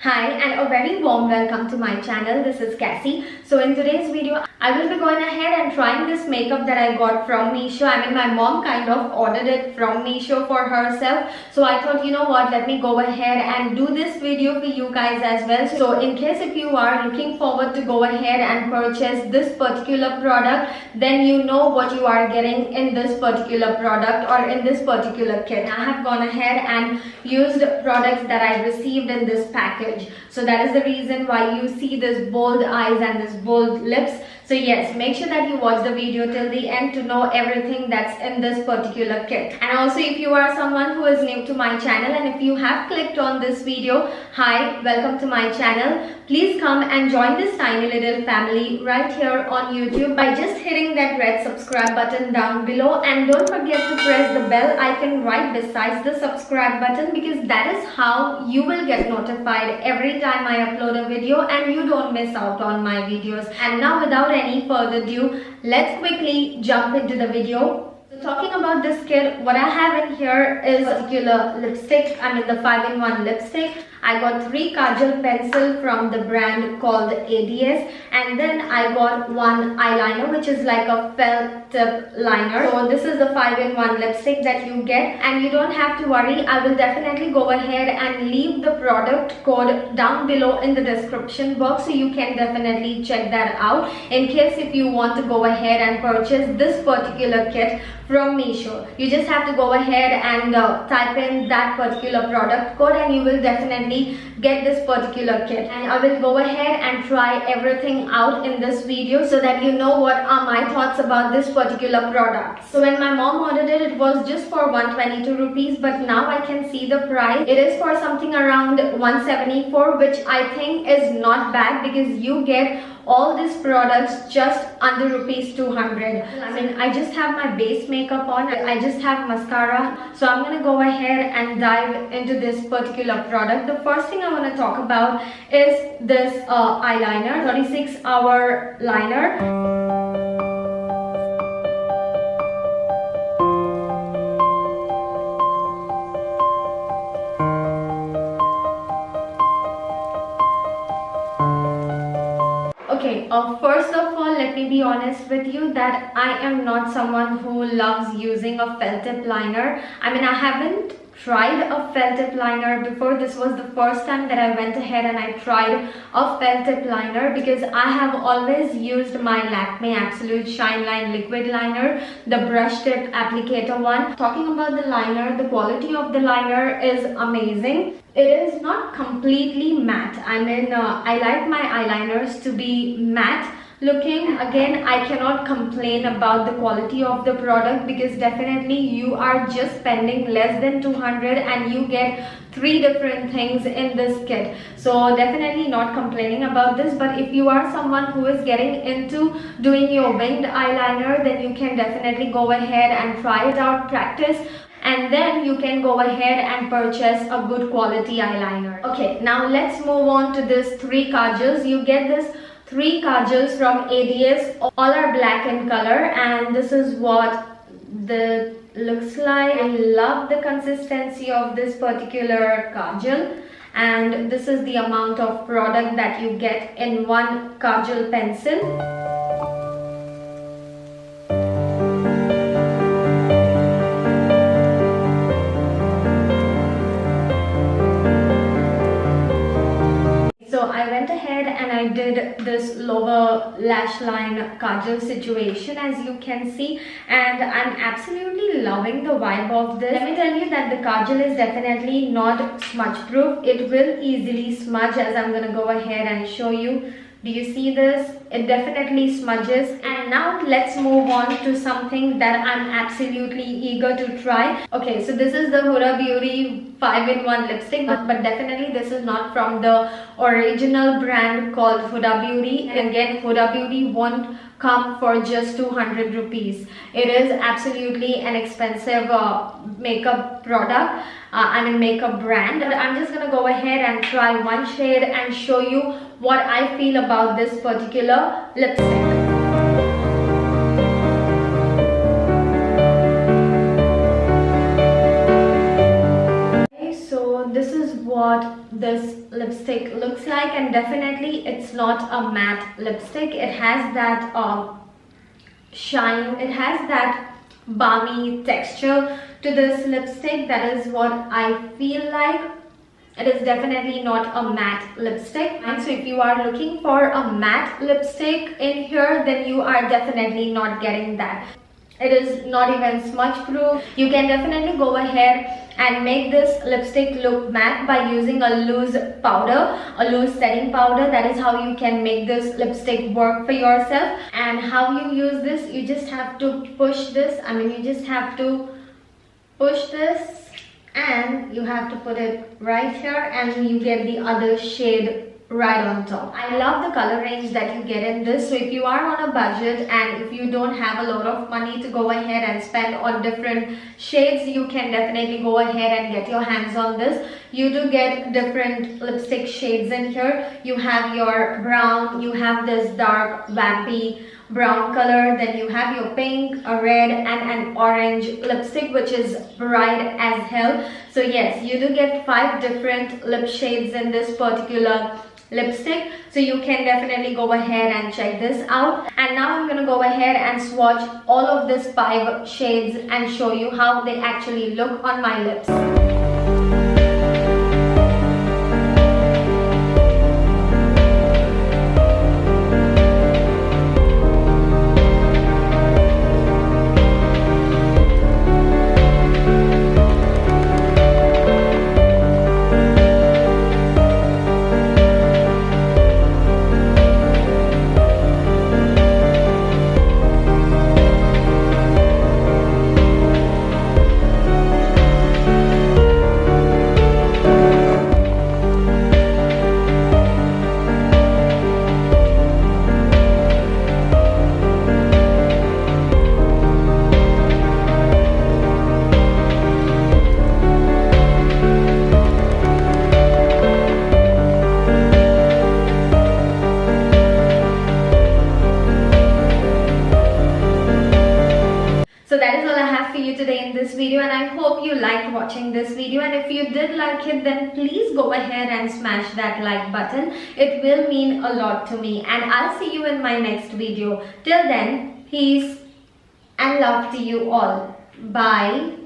Hi and a very warm welcome to my channel. This is Cassie. So in today's video, I will be going ahead and trying this makeup that I got from Meesho. My mom kind of ordered it from Meesho for herself. So I thought, you know what, let me go ahead and do this video for you guys as well. So in case if you are looking forward to go ahead and purchase this particular product, then you know what you are getting in this particular product or in this particular kit. I have gone ahead and used products that I received in this package. So that is the reason why you see this bold eyes and this bold lips. So yes, make sure that you watch the video till the end to know everything that's in this particular kit. And also, if you are someone who is new to my channel and if you have clicked on this video, hi, welcome to my channel. Please come and join this tiny little family right here on YouTube by just hitting that red subscribe button down below, and don't forget to press the bell icon right beside the subscribe button, because that is how you will get notified every time I upload a video and you don't miss out on my videos. And now without any further ado, let's quickly jump into the video. Talking about this kit, what I have in here is a particular lipstick. The 5-in-1 lipstick. I got 3 kajal pencil from the brand called ADS, and then I got one eyeliner which is like a felt tip liner. So this is the 5-in-1 lipstick that you get, and you don't have to worry. I will definitely go ahead and leave the product code down below in the description box, so you can definitely check that out in case if you want to go ahead and purchase this particular kit from Meesho. You just have to go ahead and type in that particular product code and you will definitely get this particular kit. And I will go ahead and try everything out in this video so that you know what are my thoughts about this particular product. So when my mom ordered it, it was just for 122 rupees, but now I can see the price. It is for something around 174, which I think is not bad because you get all these products just under rupees 200. I just have my base makeup on. I just have mascara. So I'm gonna go ahead and dive into this particular product. The first thing I want to talk about is this eyeliner, 36-hour liner. Okay, first of all, let me be honest with you that I am not someone who loves using a felt tip liner. I haven't tried a felt tip liner before. This was the first time that I went ahead and I tried a felt tip liner, because I have always used my Lakme Absolute Shine Line liquid liner, the brush tip applicator one. Talking about the liner, the quality of the liner is amazing. It is not completely matte. I like my eyeliners to be matte looking. Again, I cannot complain about the quality of the product because definitely you are just spending less than 200 and you get 3 different things in this kit. So definitely not complaining about this. But if you are someone who is getting into doing your winged eyeliner, then you can definitely go ahead and try it out, practice, and then you can go ahead and purchase a good quality eyeliner. Okay, now let's move on to this 3 kajals. You get this 3 kajals from ADS. All are black in color, and this is what the looks like. I love the consistency of this particular kajal, and this is the amount of product that you get in one kajal pencil. I did this lower lash line kajal situation, as you can see, and I'm absolutely loving the vibe of this. Let me tell you that the kajal is definitely not smudge proof. It will easily smudge, as I'm gonna go ahead and show you. Do you see this? It definitely smudges. And now let's move on to something that I'm absolutely eager to try. Okay, so this is the Huda Beauty 5-in-1 lipstick, but definitely this is not from the original brand called Huda Beauty. Again, Huda Beauty won't come for just 200 rupees. It is absolutely an expensive makeup product. Makeup brand. But I'm just gonna go ahead and try one shade and show you what I feel about this particular lipstick. what this lipstick looks like, and definitely it's not a matte lipstick. It has that shine, it has that balmy texture to this lipstick. That is what I feel like. It is definitely not a matte lipstick. And so if you are looking for a matte lipstick in here, then you are definitely not getting that. It is not even smudge proof. You can definitely go ahead and make this lipstick look matte by using a loose powder, a loose setting powder. That is how you can make this lipstick work for yourself. And how you use this, you just have to push this. You just have to push this and you have to put it right here, and you get the other shade right on top. I love the color range that you get in this. So if you are on a budget and if you don't have a lot of money to go ahead and spend on different shades, you can definitely go ahead and get your hands on this. You do get different lipstick shades in here. You have your brown, you have this dark vampy brown color, then you have your pink, a red and an orange lipstick, which is bright as hell. So yes, you do get 5 different lip shades in this particular lipstick, so you can definitely go ahead and check this out. And now I'm gonna go ahead and swatch all of these 5 shades and show you how they actually look on my lips. So that is all I have for you today in this video, and I hope you liked watching this video. And if you did like it, then please go ahead and smash that like button. It will mean a lot to me, and I'll see you in my next video. Till then, peace and love to you all. Bye.